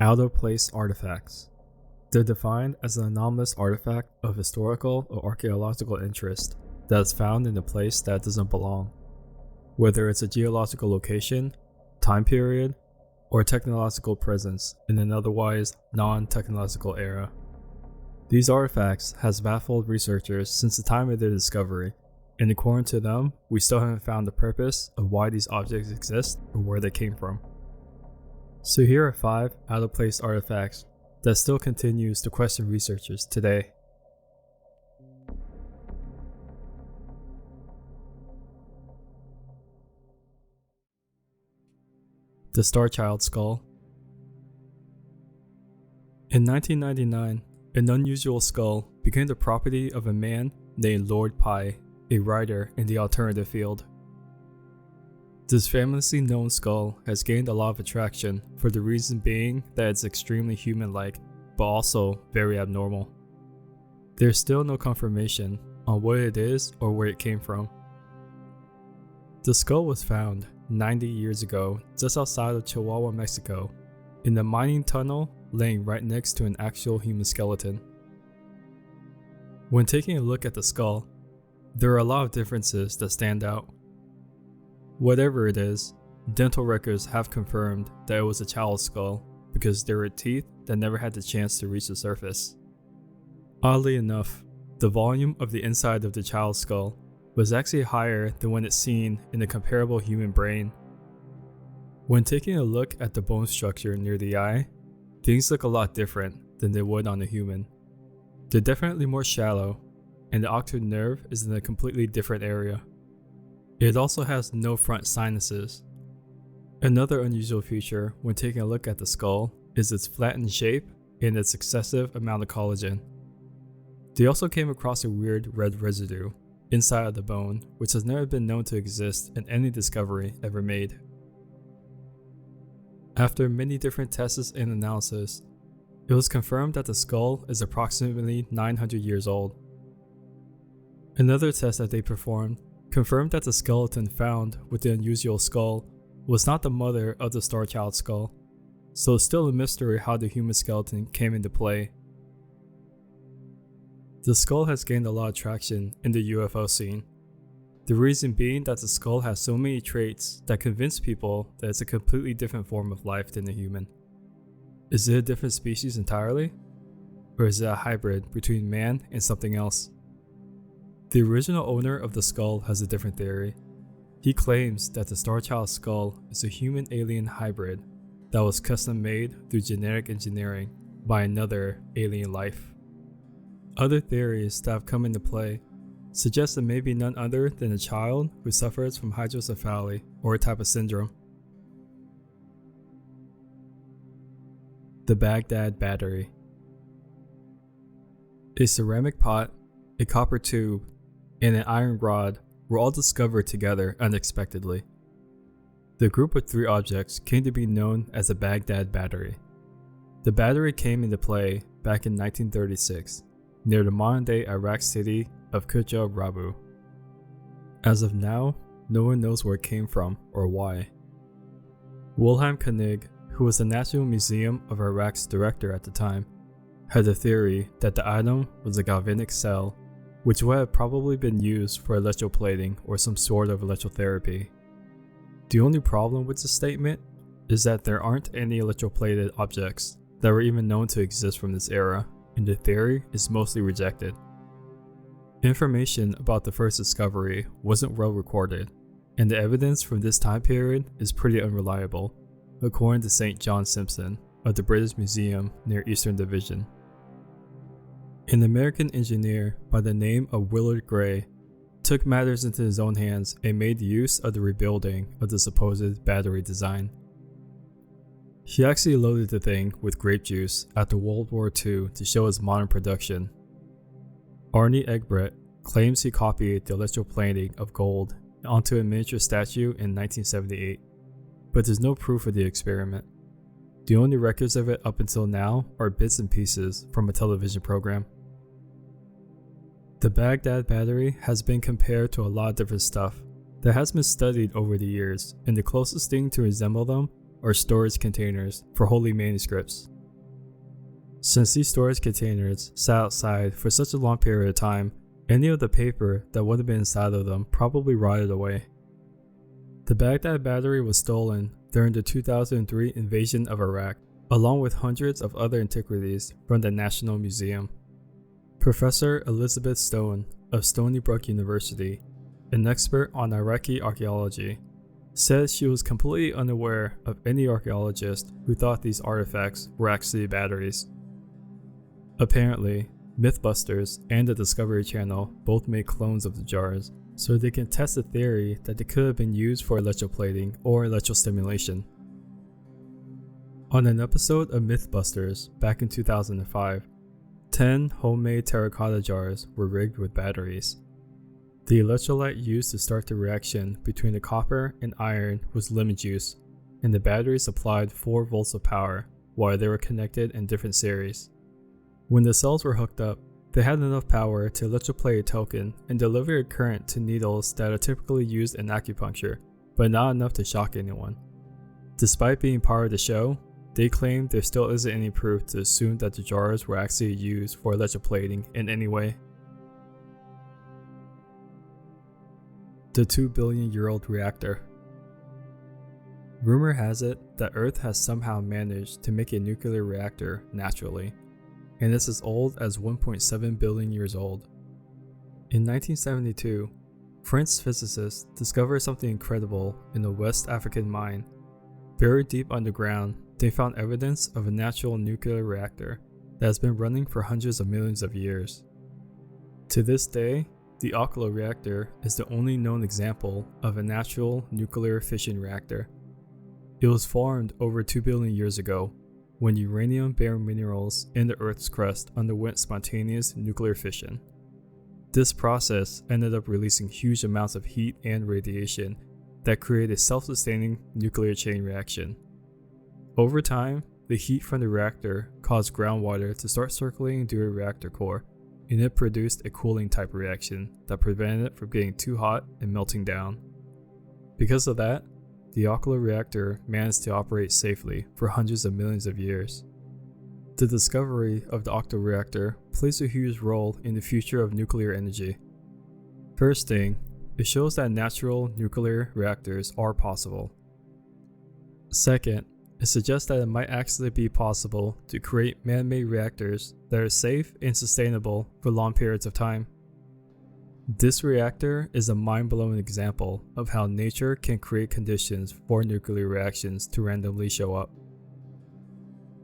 Out-of-place artifacts. They're defined as an anomalous artifact of historical or archaeological interest that is found in a place that doesn't belong, whether it's a geological location, time period, or a technological presence in an otherwise non-technological era. These artifacts has baffled researchers since the time of their discovery, and according to them, we still haven't found the purpose of why these objects exist or where they came from. So here are 5 out-of-place artifacts that still continues to question researchers today. The Starchild Skull. In 1999, an unusual skull became the property of a man named Lord Pi, a writer in the alternative field. This famously known skull has gained a lot of attraction for the reason being that it's extremely human-like, but also very abnormal. There's still no confirmation on what it is or where it came from. The skull was found 90 years ago just outside of Chihuahua, Mexico, in a mining tunnel laying right next to an actual human skeleton. When taking a look at the skull, there are a lot of differences that stand out. Whatever it is, dental records have confirmed that it was a child's skull because there were teeth that never had the chance to reach the surface. Oddly enough, the volume of the inside of the child's skull was actually higher than when it's seen in a comparable human brain. When taking a look at the bone structure near the eye, things look a lot different than they would on a human. They're definitely more shallow, and the octave nerve is in a completely different area. It also has no front sinuses. Another unusual feature when taking a look at the skull is its flattened shape and its excessive amount of collagen. They also came across a weird red residue inside of the bone, which has never been known to exist in any discovery ever made. After many different tests and analysis, it was confirmed that the skull is approximately 900 years old. Another test that they performed confirmed that the skeleton found with the unusual skull was not the mother of the Starchild Skull, so it's still a mystery how the human skeleton came into play. The skull has gained a lot of traction in the UFO scene. The reason being that the skull has so many traits that convince people that it's a completely different form of life than a human. Is it a different species entirely? Or is it a hybrid between man and something else? The original owner of the skull has a different theory. He claims that the Starchild Skull is a human-alien hybrid that was custom made through genetic engineering by another alien life. Other theories that have come into play suggest it may be none other than a child who suffers from hydrocephaly or a type of syndrome. The Baghdad Battery. A ceramic pot, a copper tube, and an iron rod were all discovered together unexpectedly. The group of 3 objects came to be known as the Baghdad Battery. The battery came into play back in 1936 near the modern-day Iraq city of Kucha Rabu. As of now, no one knows where it came from or why. Wilhelm Koenig, who was the National Museum of Iraq's director at the time, had a theory that the item was a galvanic cell which would have probably been used for electroplating or some sort of electrotherapy. The only problem with this statement is that there aren't any electroplated objects that were even known to exist from this era, and the theory is mostly rejected. Information about the first discovery wasn't well recorded, and the evidence from this time period is pretty unreliable, according to St. John Simpson of the British Museum near Eastern Division. An American engineer by the name of Willard Gray took matters into his own hands and made use of the rebuilding of the supposed battery design. He actually loaded the thing with grape juice after World War II to show its modern production. Arnie Egbrett claims he copied the electroplating of gold onto a miniature statue in 1978, but there's no proof of the experiment. The only records of it up until now are bits and pieces from a television program. The Baghdad Battery has been compared to a lot of different stuff that has been studied over the years, and the closest thing to resemble them or storage containers for holy manuscripts. Since these storage containers sat outside for such a long period of time, any of the paper that would have been inside of them probably rotted away. The Baghdad Battery was stolen during the 2003 invasion of Iraq, along with hundreds of other antiquities from the National Museum. Professor Elizabeth Stone of Stony Brook University, an expert on Iraqi archaeology, said she was completely unaware of any archaeologist who thought these artifacts were actually batteries. Apparently, Mythbusters and the Discovery Channel both made clones of the jars, so they can test the theory that they could have been used for electroplating or electrostimulation. On an episode of Mythbusters back in 2005, 10 homemade terracotta jars were rigged with batteries. The electrolyte used to start the reaction between the copper and iron was lemon juice, and the batteries supplied 4 volts of power while they were connected in different series. When the cells were hooked up, they had enough power to electroplate a token and deliver a current to needles that are typically used in acupuncture, but not enough to shock anyone. Despite being part of the show, they claim there still isn't any proof to assume that the jars were actually used for electroplating in any way. The 2-billion-year-old reactor. Rumor has it that Earth has somehow managed to make a nuclear reactor naturally, and it's as old as 1.7 billion years old. In 1972, French physicists discovered something incredible in a West African mine. Buried deep underground, they found evidence of a natural nuclear reactor that has been running for hundreds of millions of years. To this day, the Oklo reactor is the only known example of a natural nuclear fission reactor. It was formed over 2 billion years ago, when uranium-bearing minerals in the Earth's crust underwent spontaneous nuclear fission. This process ended up releasing huge amounts of heat and radiation that created a self-sustaining nuclear chain reaction. Over time, the heat from the reactor caused groundwater to start circulating through a reactor core, and it produced a cooling type reaction that prevented it from getting too hot and melting down. Because of that, the Oklo reactor managed to operate safely for hundreds of millions of years. The discovery of the Oklo reactor plays a huge role in the future of nuclear energy. First thing, it shows that natural nuclear reactors are possible. Second, it suggests that it might actually be possible to create man-made reactors that are safe and sustainable for long periods of time. This reactor is a mind-blowing example of how nature can create conditions for nuclear reactions to randomly show up.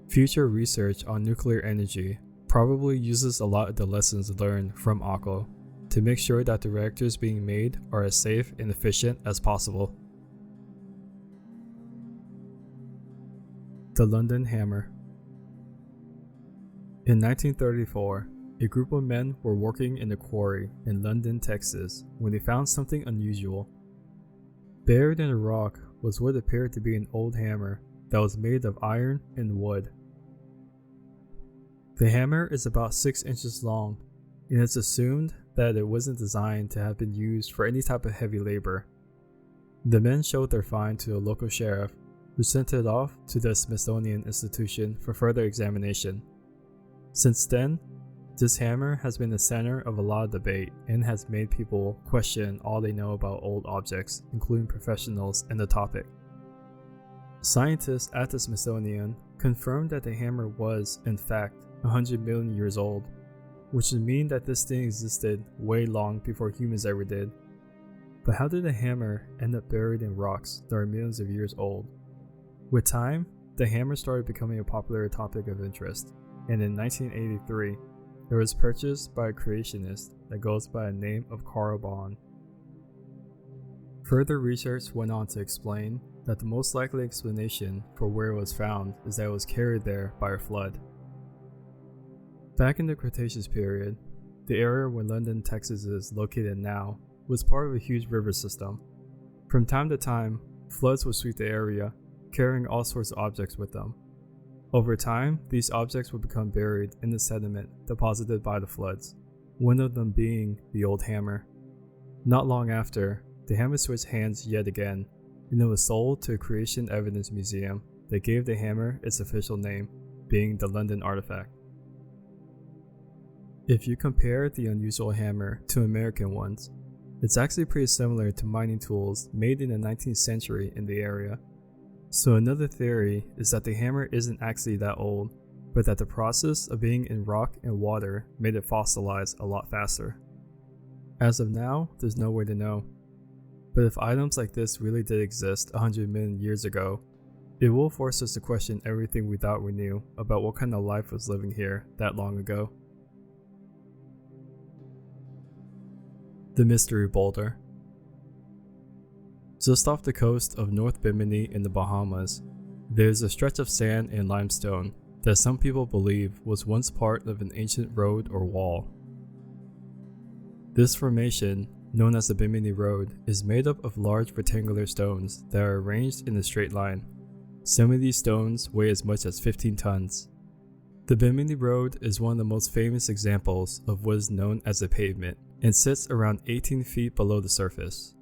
Future research on nuclear energy probably uses a lot of the lessons learned from Oklo to make sure that the reactors being made are as safe and efficient as possible. The London Hammer. In 1934, a group of men were working in a quarry in London, Texas, when they found something unusual. Buried in a rock was what appeared to be an old hammer that was made of iron and wood. The hammer is about 6 inches long, and it's assumed that it wasn't designed to have been used for any type of heavy labor. The men showed their find to a local sheriff, who sent it off to the Smithsonian Institution for further examination. Since then, this hammer has been the center of a lot of debate and has made people question all they know about old objects, including professionals in the topic. Scientists at the Smithsonian confirmed that the hammer was, in fact, 100 million years old, which would mean that this thing existed way long before humans ever did. But how did a hammer end up buried in rocks that are millions of years old? With time, the hammer started becoming a popular topic of interest, and in 1983, it was purchased by a creationist that goes by the name of Carl Bond. Further research went on to explain that the most likely explanation for where it was found is that it was carried there by a flood. Back in the Cretaceous period, the area where London, Texas is located now was part of a huge river system. From time to time, floods would sweep the area, carrying all sorts of objects with them. Over time, these objects would become buried in the sediment deposited by the floods, one of them being the old hammer. Not long after, the hammer switched hands yet again, and it was sold to a Creation Evidence Museum that gave the hammer its official name, being the London artifact. If you compare the unusual hammer to American ones, it's actually pretty similar to mining tools made in the 19th century in the area. So another theory is that the hammer isn't actually that old, but that the process of being in rock and water made it fossilize a lot faster. As of now, there's no way to know. But if items like this really did exist 100 million years ago, it will force us to question everything we thought we knew about what kind of life was living here that long ago. The Mystery Boulder. Just off the coast of North Bimini in the Bahamas, there is a stretch of sand and limestone that some people believe was once part of an ancient road or wall. This formation, known as the Bimini Road, is made up of large rectangular stones that are arranged in a straight line. Some of these stones weigh as much as 15 tons. The Bimini Road is one of the most famous examples of what is known as a pavement, and sits around 18 feet below the surface.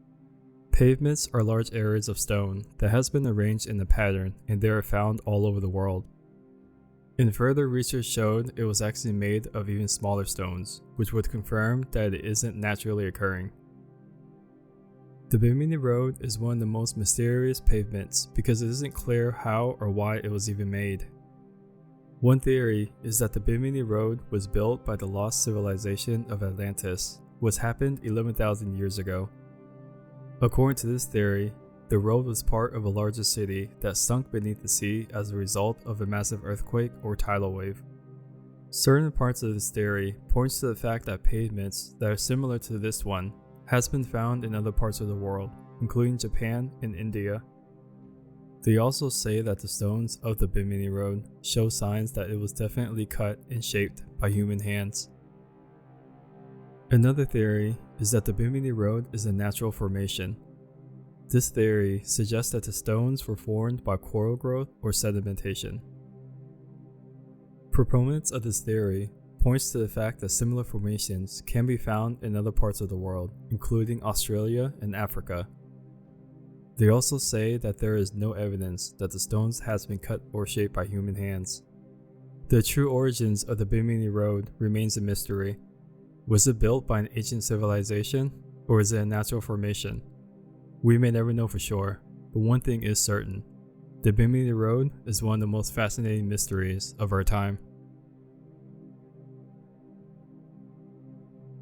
Pavements are large areas of stone that has been arranged in a pattern, and they are found all over the world. And further research showed it was actually made of even smaller stones, which would confirm that it isn't naturally occurring. The Bimini Road is one of the most mysterious pavements because it isn't clear how or why it was even made. One theory is that the Bimini Road was built by the lost civilization of Atlantis, which happened 11,000 years ago. According to this theory, the road was part of a larger city that sunk beneath the sea as a result of a massive earthquake or tidal wave. Certain parts of this theory points to the fact that pavements that are similar to this one has been found in other parts of the world, including Japan and India. They also say that the stones of the Bimini Road show signs that it was definitely cut and shaped by human hands. Another theory is that the Bimini Road is a natural formation. This theory suggests that the stones were formed by coral growth or sedimentation. Proponents of this theory points to the fact that similar formations can be found in other parts of the world, including Australia and Africa. They also say that there is no evidence that the stones has been cut or shaped by human hands. The true origins of the Bimini Road remains a mystery. Was it built by an ancient civilization, or is it a natural formation? We may never know for sure, but one thing is certain. The Bimini Road is one of the most fascinating mysteries of our time.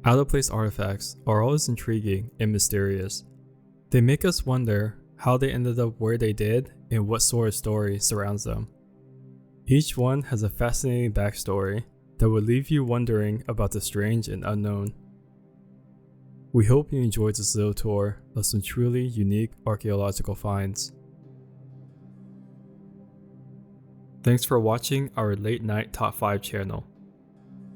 Out-of-place artifacts are always intriguing and mysterious. They make us wonder how they ended up where they did and what sort of story surrounds them. Each one has a fascinating backstory that will leave you wondering about the strange and unknown. We hope you enjoyed this little tour of some truly unique archaeological finds. Thanks for watching our Late Night Top 5 channel.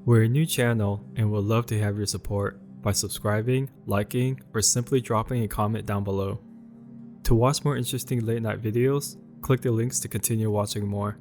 We're a new channel and would love to have your support by subscribing, liking, or simply dropping a comment down below. To watch more interesting late night videos, click the links to continue watching more.